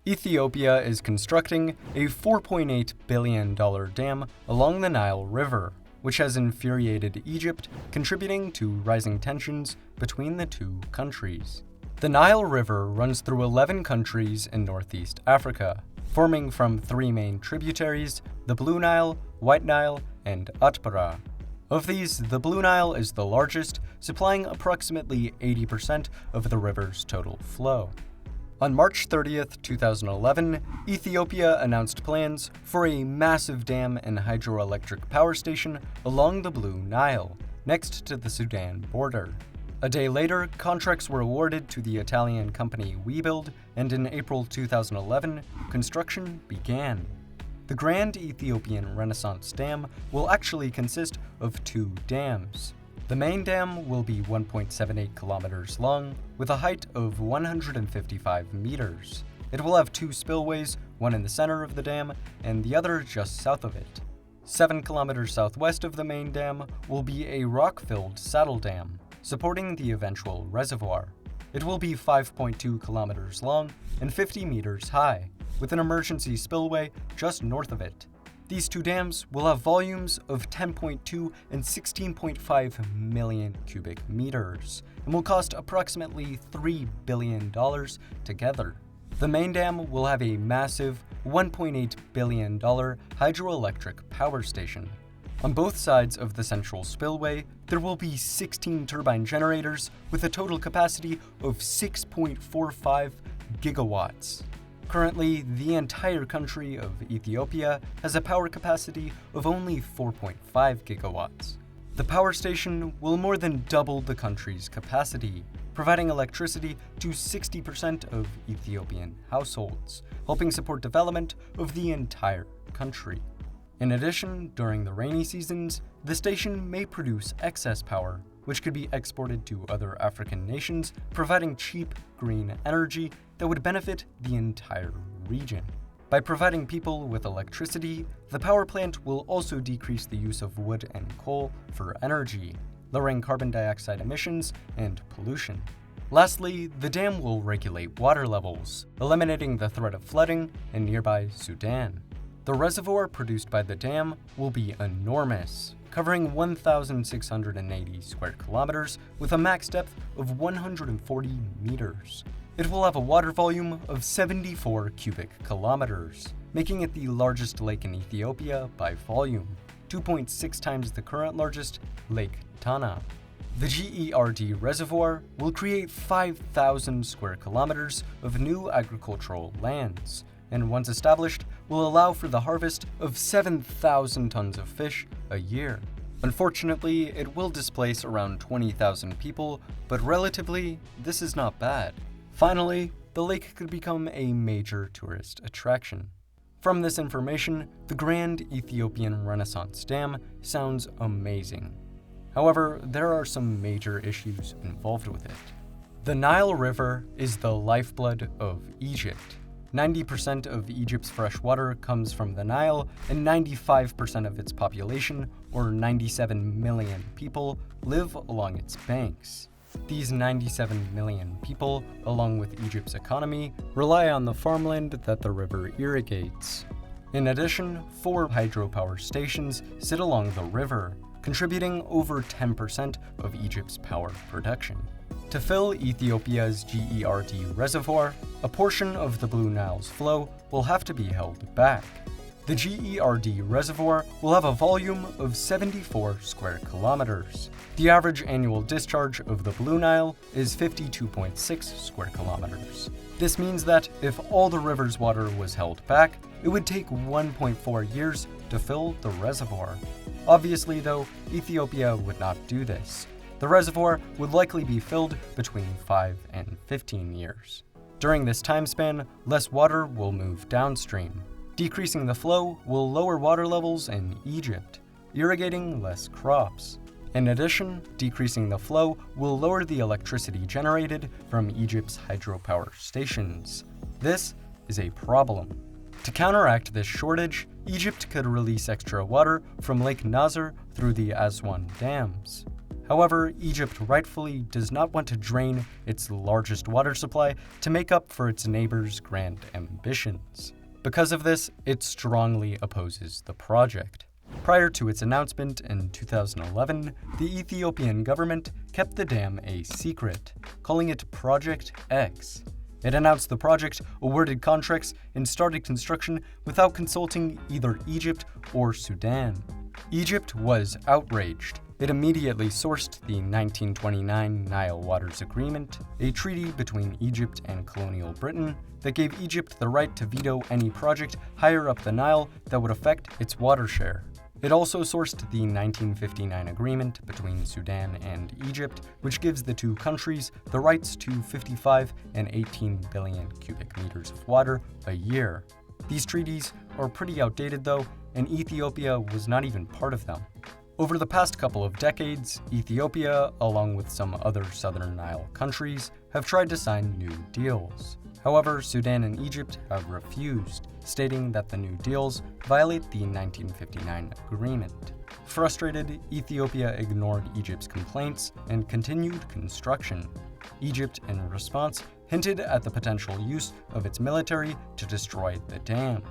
Ethiopia is constructing a $4.8 billion dam along the Nile River, which has infuriated Egypt, contributing to rising tensions between the two countries. The Nile River runs through 11 countries in Northeast Africa, forming from three main tributaries: the Blue Nile, White Nile, and Atbara. Of these, the Blue Nile is the largest, supplying approximately 80% of the river's total flow. On March 30th, 2011, Ethiopia announced plans for a massive dam and hydroelectric power station along the Blue Nile, next to the Sudan border. A day later, contracts were awarded to the Italian company Webuild, and in April 2011, construction began. The Grand Ethiopian Renaissance Dam will actually consist of two dams. The main dam will be 1.78 kilometers long, with a height of 155 meters. It will have two spillways, one in the center of the dam and the other just south of it. 7 kilometers southwest of the main dam will be a rock-filled saddle dam, supporting the eventual reservoir. It will be 5.2 kilometers long and 50 meters high, with an emergency spillway just north of it. These two dams will have volumes of 10.2 and 16.5 million cubic meters and will cost approximately $3 billion together. The main dam will have a massive $1.8 billion hydroelectric power station. On both sides of the central spillway, there will be 16 turbine generators with a total capacity of 6.45 gigawatts. Currently, the entire country of Ethiopia has a power capacity of only 4.5 gigawatts. The power station will more than double the country's capacity, providing electricity to 60% of Ethiopian households, helping support development of the entire country. In addition, during the rainy seasons, the station may produce excess power, which could be exported to other African nations, providing cheap, green energy that would benefit the entire region. By providing people with electricity, the power plant will also decrease the use of wood and coal for energy, lowering carbon dioxide emissions and pollution. Lastly, the dam will regulate water levels, eliminating the threat of flooding in nearby Sudan. The reservoir produced by the dam will be enormous, covering 1,680 square kilometers with a max depth of 140 meters. It will have a water volume of 74 cubic kilometers, making it the largest lake in Ethiopia by volume, 2.6 times the current largest Lake Tana. The GERD reservoir will create 5,000 square kilometers of new agricultural lands, and once established, will allow for the harvest of 7,000 tons of fish a year. Unfortunately, it will displace around 20,000 people, but relatively, this is not bad. Finally, the lake could become a major tourist attraction. From this information, the Grand Ethiopian Renaissance Dam sounds amazing. However, there are some major issues involved with it. The Nile River is the lifeblood of Egypt. 90% of Egypt's fresh water comes from the Nile, and 95% of its population, or 97 million people, live along its banks. These 97 million people, along with Egypt's economy, rely on the farmland that the river irrigates. In addition, 4 hydropower stations sit along the river, contributing over 10% of Egypt's power production. To fill Ethiopia's GERD reservoir, a portion of the Blue Nile's flow will have to be held back. The GERD reservoir will have a volume of 74 square kilometers. The average annual discharge of the Blue Nile is 52.6 square kilometers. This means that if all the river's water was held back, it would take 1.4 years to fill the reservoir. Obviously, though, Ethiopia would not do this. The reservoir would likely be filled between 5 and 15 years. During this time span, less water will move downstream. Decreasing the flow will lower water levels in Egypt, irrigating less crops. In addition, decreasing the flow will lower the electricity generated from Egypt's hydropower stations. This is a problem. To counteract this shortage, Egypt could release extra water from Lake Nasser through the Aswan dams. However, Egypt rightfully does not want to drain its largest water supply to make up for its neighbor's grand ambitions. Because of this, it strongly opposes the project. Prior to its announcement in 2011, the Ethiopian government kept the dam a secret, calling it Project X. It announced the project, awarded contracts, and started construction without consulting either Egypt or Sudan. Egypt was outraged. It immediately sourced the 1929 Nile Waters Agreement, a treaty between Egypt and colonial Britain that gave Egypt the right to veto any project higher up the Nile that would affect its water share. It also sourced the 1959 agreement between Sudan and Egypt, which gives the two countries the rights to 55 and 18 billion cubic meters of water a year. These treaties are pretty outdated though, and Ethiopia was not even part of them. Over the past couple of decades, Ethiopia, along with some other southern Nile countries, have tried to sign new deals. However, Sudan and Egypt have refused, stating that the new deals violate the 1959 agreement. Frustrated, Ethiopia ignored Egypt's complaints and continued construction. Egypt, in response, hinted at the potential use of its military to destroy the dam.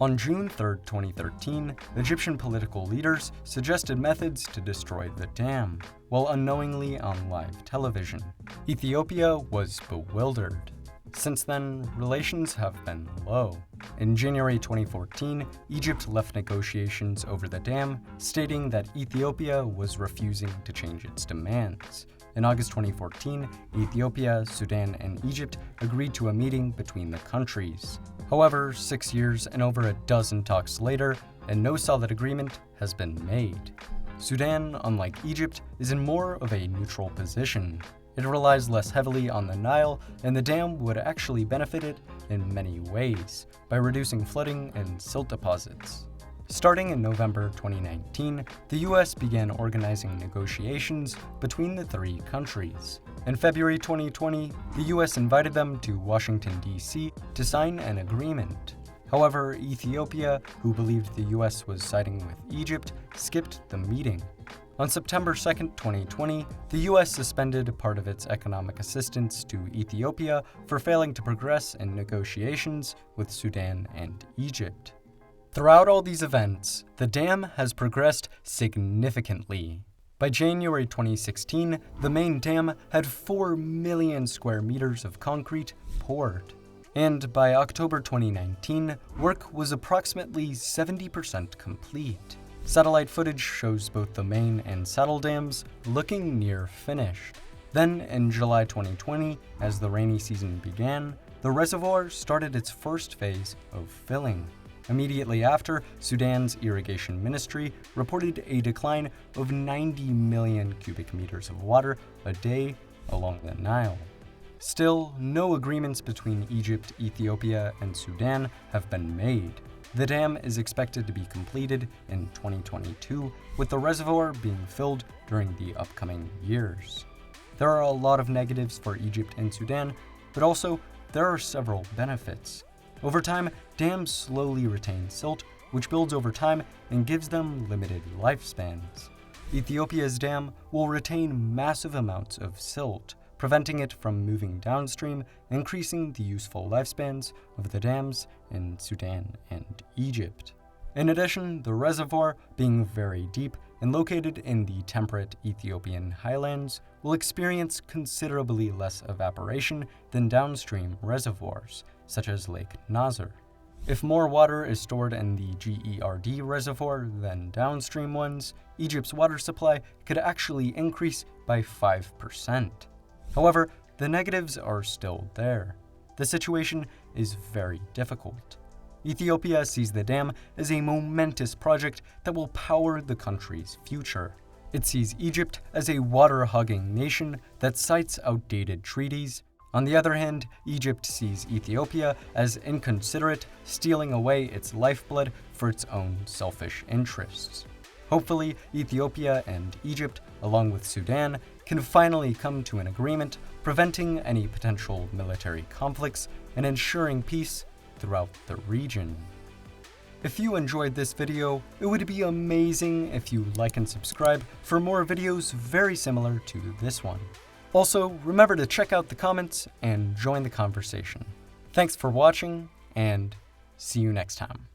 On June 3, 2013, Egyptian political leaders suggested methods to destroy the dam, while unknowingly on live television. Ethiopia was bewildered. Since then, relations have been low. In January 2014, Egypt left negotiations over the dam, stating that Ethiopia was refusing to change its demands. In August 2014, Ethiopia, Sudan, and Egypt agreed to a meeting between the countries. However, 6 years and over a dozen talks later, and no solid agreement has been made. Sudan, unlike Egypt, is in more of a neutral position. It relies less heavily on the Nile, and the dam would actually benefit it in many ways by reducing flooding and silt deposits. Starting in November 2019, the US began organizing negotiations between the three countries. In February 2020, the US invited them to Washington, D.C. to sign an agreement. However, Ethiopia, who believed the US was siding with Egypt, skipped the meeting. On September 2, 2020, the US suspended part of its economic assistance to Ethiopia for failing to progress in negotiations with Sudan and Egypt. Throughout all these events, the dam has progressed significantly. By January 2016, the main dam had 4 million square meters of concrete poured. And by October 2019, work was approximately 70% complete. Satellite footage shows both the main and saddle dams looking near finished. Then, in July 2020, as the rainy season began, the reservoir started its first phase of filling. Immediately after, Sudan's irrigation ministry reported a decline of 90 million cubic meters of water a day along the Nile. Still, no agreements between Egypt, Ethiopia, and Sudan have been made. The dam is expected to be completed in 2022, with the reservoir being filled during the upcoming years. There are a lot of negatives for Egypt and Sudan, but also there are several benefits. Over time, dams slowly retain silt, which builds over time and gives them limited lifespans. Ethiopia's dam will retain massive amounts of silt, preventing it from moving downstream, increasing the useful lifespans of the dams in Sudan and Egypt. In addition, the reservoir, being very deep and located in the temperate Ethiopian highlands, will experience considerably less evaporation than downstream reservoirs, such as Lake Nasser. If more water is stored in the GERD reservoir than downstream ones, Egypt's water supply could actually increase by 5%. However, the negatives are still there. The situation is very difficult. Ethiopia sees the dam as a momentous project that will power the country's future. It sees Egypt as a water-hogging nation that cites outdated treaties. On the other hand, Egypt sees Ethiopia as inconsiderate, stealing away its lifeblood for its own selfish interests. Hopefully, Ethiopia and Egypt, along with Sudan, can finally come to an agreement, preventing any potential military conflicts and ensuring peace throughout the region. If you enjoyed this video, it would be amazing if you like and subscribe for more videos very similar to this one. Also, remember to check out the comments and join the conversation. Thanks for watching, and see you next time.